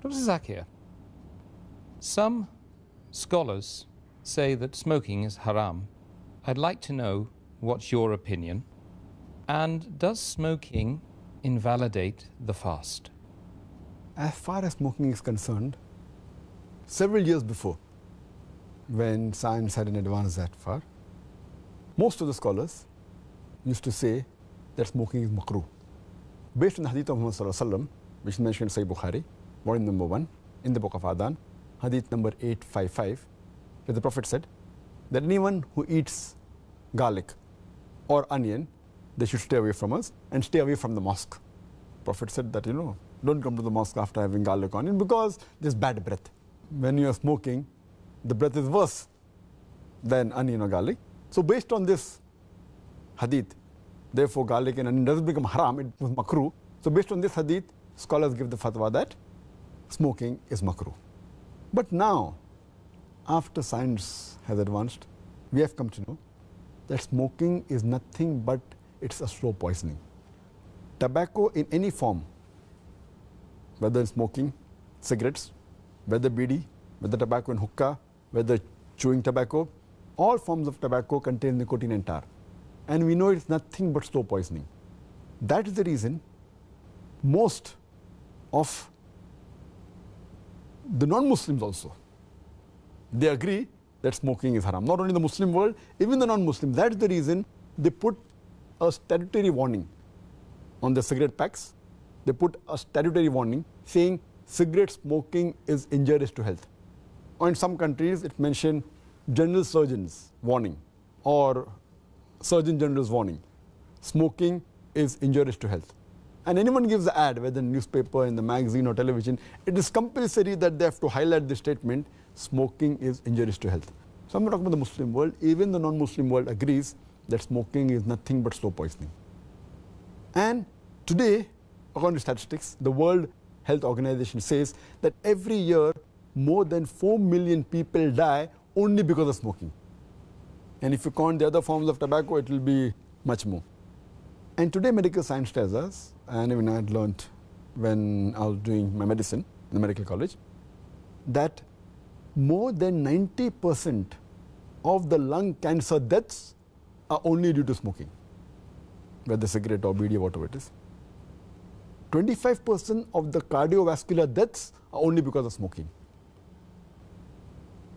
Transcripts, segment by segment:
Dr. Zakir, some scholars say that smoking is haram. I'd like to know what's your opinion. And does smoking invalidate the fast? As far as smoking is concerned, several years before, when science hadn't advanced that far, most of the scholars used to say that smoking is makruh. Based on the hadith of Muhammad sallallahu alaihi wasallam, which is mentioned in Sahih Bukhari, volume number 1, in the book of Adhan, hadith number 855, where the Prophet said that anyone who eats garlic or onion, they should stay away from us and stay away from the mosque. Prophet said that, don't come to the mosque after having garlic or onion because there's bad breath. When you are smoking, the breath is worse than onion or garlic. So based on this hadith, therefore garlic and onion doesn't become haram, it was makruh. So based on this hadith, scholars give the fatwa that smoking is makruh. But now, after science has advanced, we have come to know that smoking is nothing but it's a slow poisoning. Tobacco in any form, whether smoking, cigarettes, whether bidi, whether tobacco and hookah, whether chewing tobacco, all forms of tobacco contain nicotine and tar. And we know it's nothing but slow poisoning. That is the reason most of the non-Muslims also, they agree that smoking is haram. Not only the Muslim world, even the non-Muslim. That is the reason they put a statutory warning on the cigarette packs. They put a statutory warning saying cigarette smoking is injurious to health. Or in some countries, it mentioned general surgeon's warning or surgeon general's warning. Smoking is injurious to health. And anyone gives the ad, whether in newspaper, in the magazine or television, it is compulsory that they have to highlight the statement, smoking is injurious to health. So I'm not talking about the Muslim world, even the non-Muslim world agrees that smoking is nothing but slow poisoning. And today, according to statistics, the World Health Organization says that every year more than 4 million people die only because of smoking. And if you count the other forms of tobacco, it will be much more. And today medical science tells us, and even I had learned when I was doing my medicine in the medical college, that more than 90% of the lung cancer deaths are only due to smoking, whether cigarette or bidi or whatever it is. 25% of the cardiovascular deaths are only because of smoking.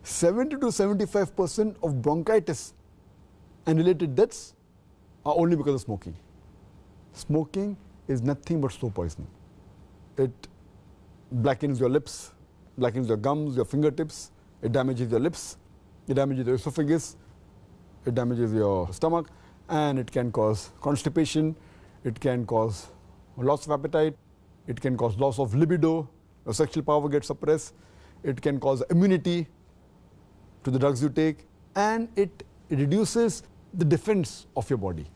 70 to 75% of bronchitis and related deaths are only because of smoking. Smoking is nothing but slow poisoning. It blackens your lips, blackens your gums, your fingertips, it damages your lips, it damages your esophagus, it damages your stomach, and it can cause constipation, it can cause loss of appetite, it can cause loss of libido, your sexual power gets suppressed, it can cause immunity to the drugs you take, and it reduces the defense of your body.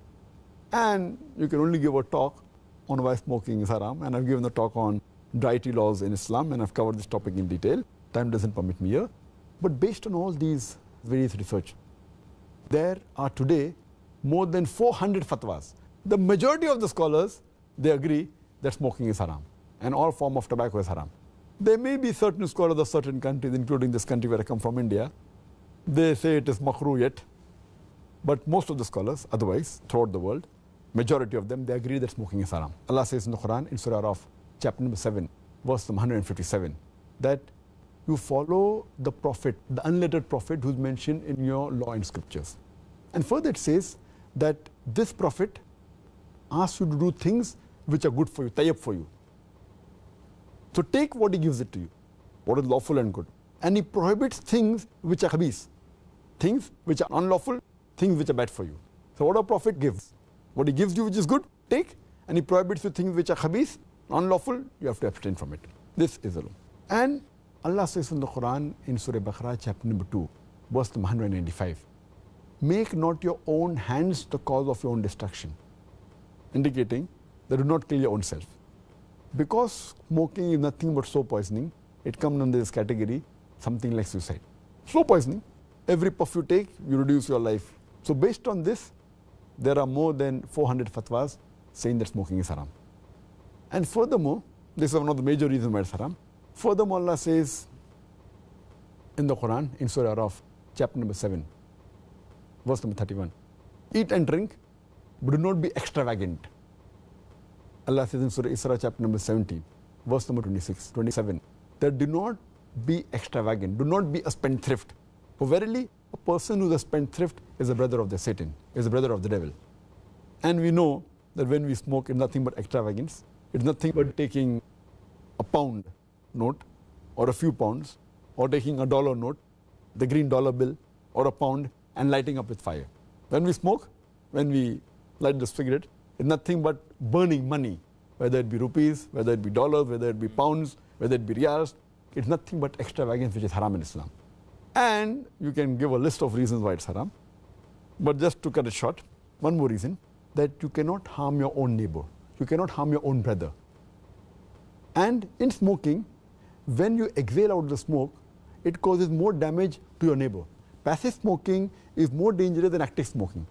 And you can only give a talk on why smoking is haram, and I've given a talk on dietary laws in Islam, and I've covered this topic in detail. Time doesn't permit me here. But based on all these various research, there are today more than 400 fatwas. The majority of the scholars, they agree that smoking is haram, and all form of tobacco is haram. There may be certain scholars of certain countries, including this country where I come from, India, they say it is makruh yet. But most of the scholars, otherwise, throughout the world, majority of them, they agree that smoking is haram. Allah says in the Quran, in Surah Araf, chapter number 7, verse number 157, that you follow the prophet, the unlettered prophet who's mentioned in your law and scriptures. And further it says that this prophet asks you to do things which are good for you, tayyib for you. So take what he gives it to you, what is lawful and good. And he prohibits things which are khabith, things which are unlawful, things which are bad for you. So what a prophet gives, what he gives you which is good, take, and he prohibits you things which are khabith, unlawful, you have to abstain from it. This is the law. And Allah says in the Quran, in Surah Baqarah, chapter number 2, verse number 195, make not your own hands the cause of your own destruction, indicating that do not kill your own self. Because smoking is nothing but slow poisoning, it comes under this category, something like suicide. Slow poisoning, every puff you take, you reduce your life. So based on this, there are more than 400 fatwas saying that smoking is haram. And furthermore, this is one of the major reasons why it's haram. Furthermore, Allah says in the Quran, in Surah Araf, chapter number 7, verse number 31, eat and drink, but do not be extravagant. Allah says in Surah Isra, chapter number 17, verse number 27, that do not be extravagant, do not be a spendthrift. For verily, a person who is a spendthrift is a brother of the Satan, is a brother of the devil. And we know that when we smoke, it's nothing but extravagance. It's nothing but taking a pound note or a few pounds, or taking a dollar note, the green dollar bill, or a pound, and lighting up with fire. When we smoke, when we light the cigarette, it's nothing but burning money, whether it be rupees, whether it be dollars, whether it be pounds, whether it be riyals. It's nothing but extravagance, which is haram in Islam. And you can give a list of reasons why it's haram. But just to cut it short, one more reason, that you cannot harm your own neighbor. You cannot harm your own brother. And in smoking, when you exhale out the smoke, it causes more damage to your neighbor. Passive smoking is more dangerous than active smoking.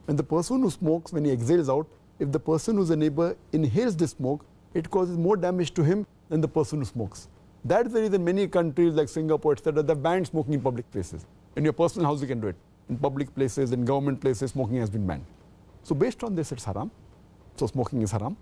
When the person who smokes, when he exhales out, if the person who's a neighbor inhales the smoke, it causes more damage to him than the person who smokes. That's the reason many countries like Singapore, etc., they've banned smoking in public places. In your personal house, you can do it. In public places, in government places, smoking has been banned. So based on this, it's haram. So smoking is haram.